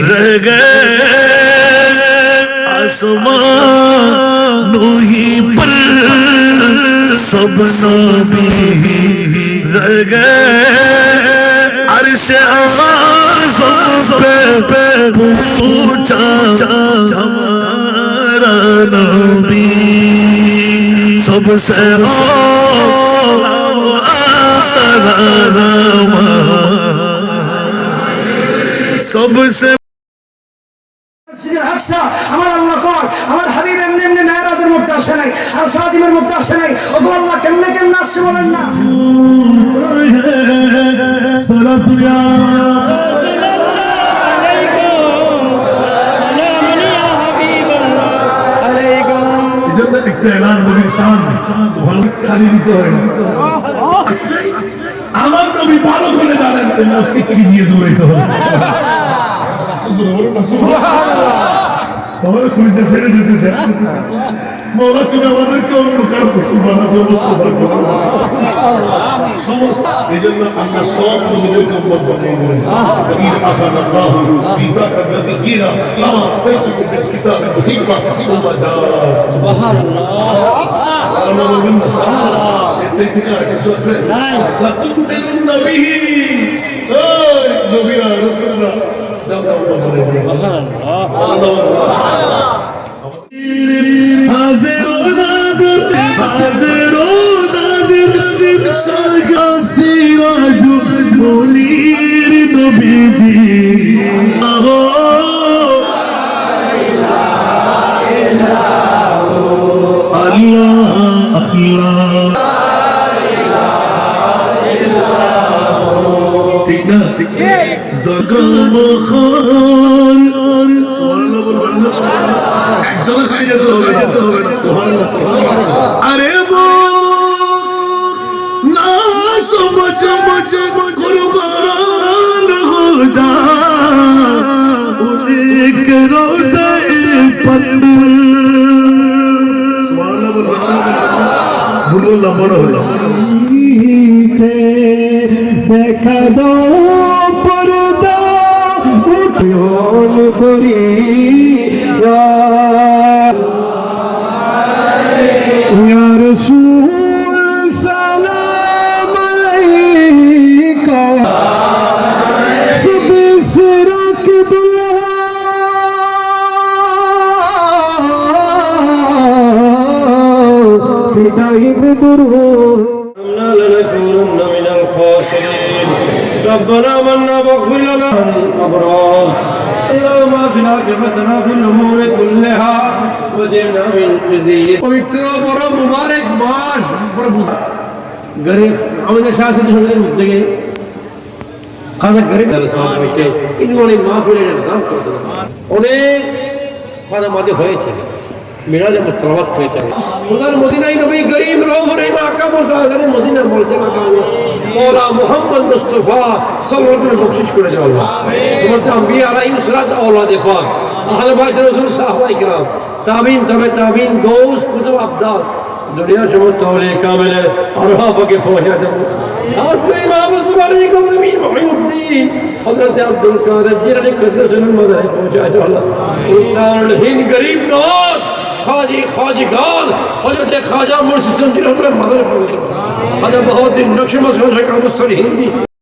रह गए आसमानों ही पर सब नबी रह गए अर्श आज़म पे पूछा हमारा नबी सबसे सबसे আমার আল্লাহ কয় আমার হাবিব এমনি এমনি মেরাজের মধ্যে আসে নাই আর সাজিমের মধ্যে আসে নাই ওগো আল্লাহ কেমনে কেমনে আসছে বলেন না সালাতুল্লাহ আমার নবী ভালো করে জানেন কি দিয়ে দৌড়াইতে হবে ছেড়ে দিতেছে মৌলা তুমি আমাদেরকে অনুকার সমস্ত এই জন্য আমরা সব নবীদেরকে বানিয়ে দিলেন একজনে খালি যেতে হবে না আরে না সমঝ মুঝে কুরবান हो जा एक रोज़े पर सुभान अल्लाह बोलो ना बड़ो দেখা দো পর্দা উঠোন করি ইয়া রাসূল সালাম আলাইকা সুবসরাক বিল্লাহ ফিদাইম দুরুদ لنكونن من الخاسرين ربنا آمنا واغفر لنا الأبرار اللهم اجعلنا عاقبتنا في الأمور كلها وجعلنا من خزي পবিত্র বড় মুবারক মাস গরিব আমাদের শাসনের সঙ্গে থেকে খাজা গরিব সাহেবকে ইনওয়ালি মাহফিলের ইনসান করতে অনেক খাজা মাঝে হয়েছে মিরাজে মুতলাওয়াত হয়েছে খুদার মদিনায় নবী করিম রওফ রহিম আকাম ও তাআলা মদিনার মুলতাকা মওলা মুহাম্মদ মুস্তাফা সাল্লাল্লাহু আলাইহি ওয়াসাল্লাম বখশিশ করে দাও আল্লাহ তোমার আম্বিয়া আলাইহিস সালাত আওলাদে পাক আহলে বাইত রাসূল সাহাবায়ে কিরাম তাবিন তবে তাবিন গৌস কুতুব আবদাল দুনিয়া সমস্ত ওলি কামেলের আরহাবকে পৌঁছে দাও খাস করে ইমাম সুবহানী কওমি মুহিউদ্দিন হযরত আব্দুল কাদের জিলানী কদরতুল মাদারে পৌঁছে দাও আল্লাহ সুলতানুল হিন্দ গরিব নওয়াজ खाजी खाजीगान हजरत ख्वाजा मुर्शिद जिन्होंने मदर खाजा बहुत दिन नक्श मशहूर है कामुस्तर हिंदी